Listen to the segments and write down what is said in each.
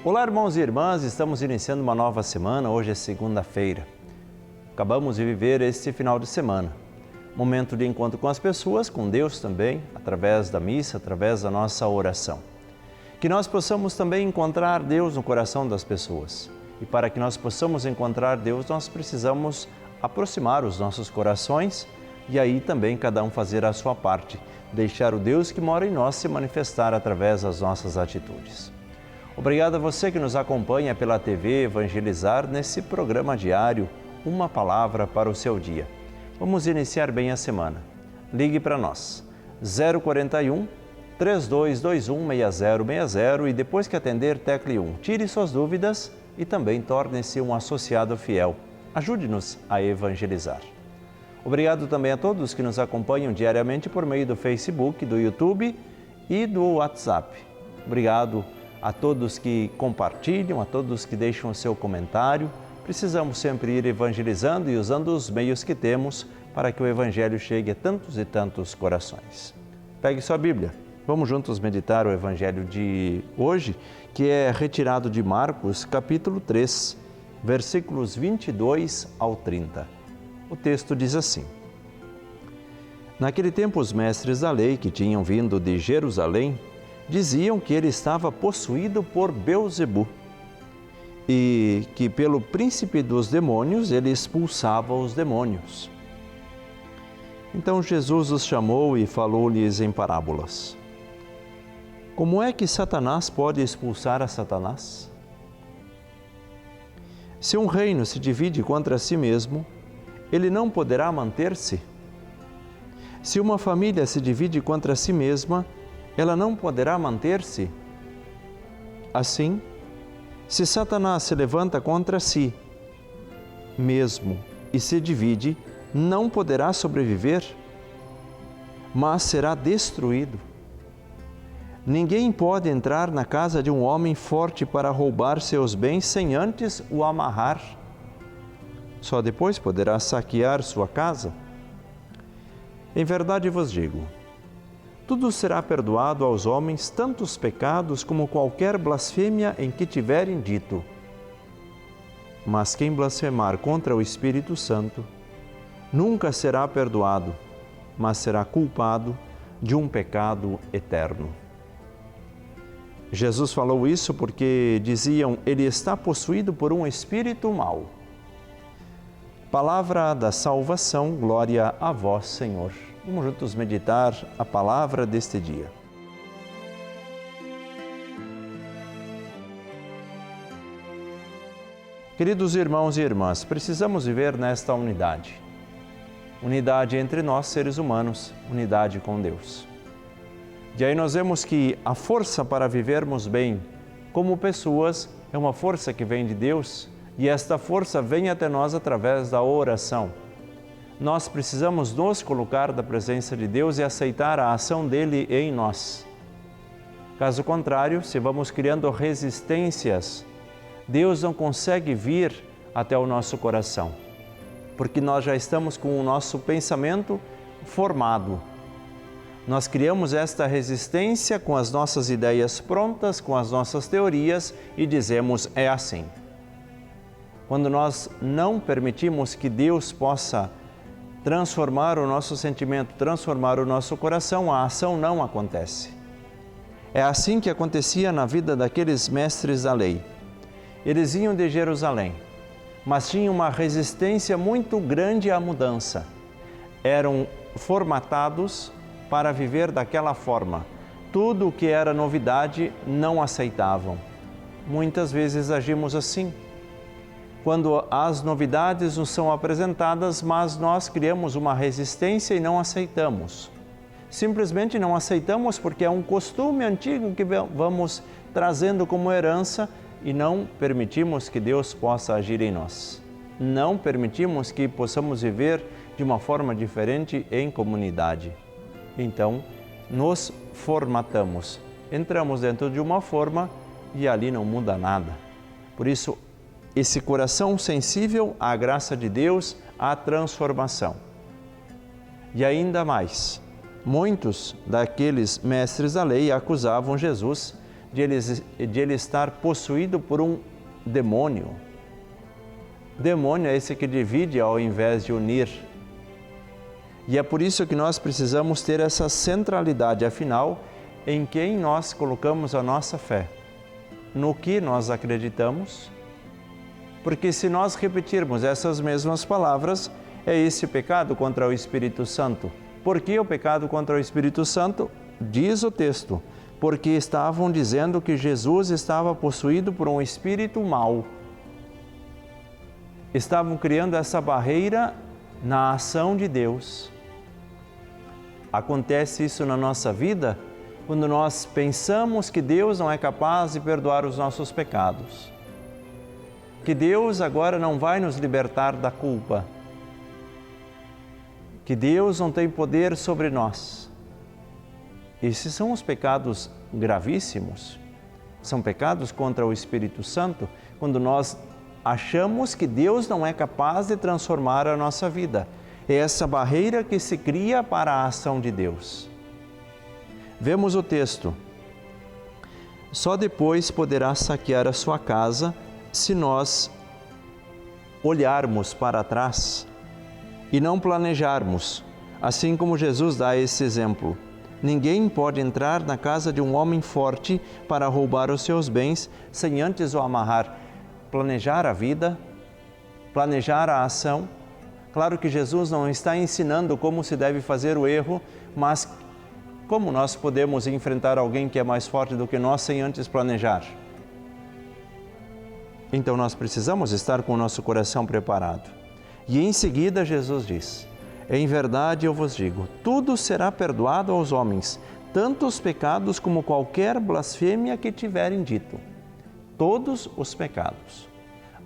Olá, irmãos e irmãs, estamos iniciando uma nova semana, hoje é segunda-feira. Acabamos de viver este final de semana, momento de encontro com as pessoas, com Deus também, através da missa, através da nossa oração. Que nós possamos também encontrar Deus no coração das pessoas. E para que nós possamos encontrar Deus, nós precisamos aproximar os nossos corações e aí também cada um fazer a sua parte, deixar o Deus que mora em nós se manifestar através das nossas atitudes. Obrigado a você que nos acompanha pela TV Evangelizar nesse programa diário, Uma Palavra para o Seu Dia. Vamos iniciar bem a semana. Ligue para nós, 041 3221 6060 e depois que atender, tecle 1. Tire suas dúvidas e também torne-se um associado fiel. Ajude-nos a evangelizar. Obrigado também a todos que nos acompanham diariamente por meio do Facebook, do YouTube e do WhatsApp. Obrigado a todos que compartilham, a todos que deixam o seu comentário. Precisamos sempre ir evangelizando e usando os meios que temos para que o Evangelho chegue a tantos e tantos corações. Pegue sua Bíblia. Vamos juntos meditar o Evangelho de hoje, que é retirado de Marcos, capítulo 3, versículos 22 ao 30. O texto diz assim: Naquele tempo, os mestres da lei que tinham vindo de Jerusalém diziam que ele estava possuído por Beelzebu e que pelo príncipe dos demônios ele expulsava os demônios. Então Jesus os chamou e falou-lhes em parábolas. Como é que Satanás pode expulsar a Satanás? Se um reino se divide contra si mesmo, ele não poderá manter-se. Se uma família se divide contra si mesma, ela não poderá manter-se. Assim, se Satanás se levanta contra si mesmo e se divide, não poderá sobreviver, mas será destruído. Ninguém pode entrar na casa de um homem forte para roubar seus bens sem antes o amarrar. Só depois poderá saquear sua casa. Em verdade vos digo, tudo será perdoado aos homens, tanto os pecados como qualquer blasfêmia em que tiverem dito. Mas quem blasfemar contra o Espírito Santo, nunca será perdoado, mas será culpado de um pecado eterno. Jesus falou isso porque diziam, ele está possuído por um espírito mau. Palavra da salvação, glória a vós, Senhor. Vamos juntos meditar a palavra deste dia. Queridos irmãos e irmãs, precisamos viver nesta unidade. Unidade entre nós, seres humanos, unidade com Deus. E aí nós vemos que a força para vivermos bem como pessoas é uma força que vem de Deus e esta força vem até nós através da oração. Nós precisamos nos colocar da presença de Deus e aceitar a ação dele em nós. Caso contrário, se vamos criando resistências, Deus não consegue vir até o nosso coração, porque nós já estamos com o nosso pensamento formado. Nós criamos esta resistência com as nossas ideias prontas, com as nossas teorias e dizemos, é assim. Quando nós não permitimos que Deus possa transformar o nosso sentimento, transformar o nosso coração, a ação não acontece. É assim que acontecia na vida daqueles mestres da lei. Eles vinham de Jerusalém, mas tinham uma resistência muito grande à mudança. Eram formatados para viver daquela forma. Tudo o que era novidade não aceitavam. Muitas vezes agimos assim. Quando as novidades nos são apresentadas, mas nós criamos uma resistência e não aceitamos. Simplesmente não aceitamos porque é um costume antigo que vamos trazendo como herança e não permitimos que Deus possa agir em nós. Não permitimos que possamos viver de uma forma diferente em comunidade. Então, nos formatamos, entramos dentro de uma forma e ali não muda nada. Por isso, esse coração sensível à graça de Deus, à transformação. E ainda mais, muitos daqueles mestres da lei acusavam Jesus de ele estar possuído por um demônio. Demônio é esse que divide ao invés de unir. E é por isso que nós precisamos ter essa centralidade, afinal, em quem nós colocamos a nossa fé, no que nós acreditamos, porque se nós repetirmos essas mesmas palavras, é esse pecado contra o Espírito Santo. Por que o pecado contra o Espírito Santo? Diz o texto, porque estavam dizendo que Jesus estava possuído por um espírito mau. Estavam criando essa barreira na ação de Deus. Acontece isso na nossa vida quando nós pensamos que Deus não é capaz de perdoar os nossos pecados, que Deus agora não vai nos libertar da culpa, que Deus não tem poder sobre nós. Esses são os pecados gravíssimos, são pecados contra o Espírito Santo, quando nós achamos que Deus não é capaz de transformar a nossa vida. É essa barreira que se cria para a ação de Deus. Vemos o texto. Só depois poderá saquear a sua casa se nós olharmos para trás e não planejarmos, assim como Jesus dá esse exemplo. Ninguém pode entrar na casa de um homem forte para roubar os seus bens sem antes o amarrar. Planejar a vida, planejar a ação. Claro que Jesus não está ensinando como se deve fazer o erro, mas como nós podemos enfrentar alguém que é mais forte do que nós sem antes planejar? Então nós precisamos estar com o nosso coração preparado. E em seguida Jesus diz: em verdade eu vos digo, tudo será perdoado aos homens, tanto os pecados como qualquer blasfêmia que tiverem dito. Todos os pecados,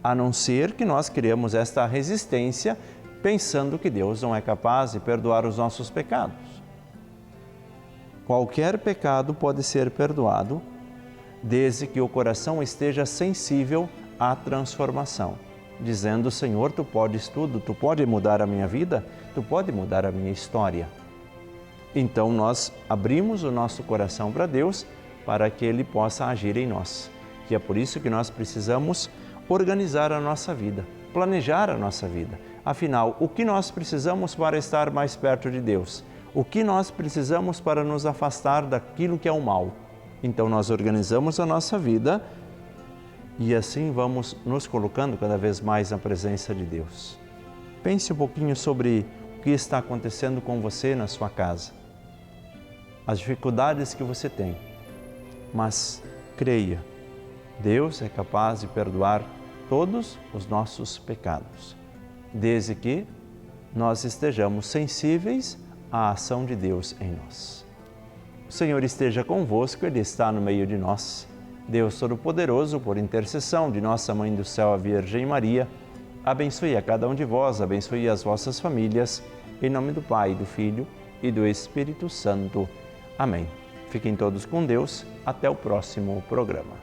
a não ser que nós criemos esta resistência pensando que Deus não é capaz de perdoar os nossos pecados. Qualquer pecado pode ser perdoado, desde que o coração esteja sensível à transformação, dizendo: Senhor, Tu podes tudo, Tu pode mudar a minha vida, Tu pode mudar a minha história. Então nós abrimos o nosso coração para Deus, para que Ele possa agir em nós. E é por isso que nós precisamos organizar a nossa vida, planejar a nossa vida. Afinal, o que nós precisamos para estar mais perto de Deus? O que nós precisamos para nos afastar daquilo que é o mal? Então nós organizamos a nossa vida e assim vamos nos colocando cada vez mais na presença de Deus. Pense um pouquinho sobre o que está acontecendo com você na sua casa, as dificuldades que você tem, mas creia, Deus é capaz de perdoar todos os nossos pecados, desde que nós estejamos sensíveis à ação de Deus em nós. O Senhor esteja convosco, Ele está no meio de nós. Deus Todo-Poderoso, por intercessão de nossa Mãe do Céu, a Virgem Maria, abençoe a cada um de vós, abençoe as vossas famílias, em nome do Pai, do Filho e do Espírito Santo. Amém. Fiquem todos com Deus. Até o próximo programa.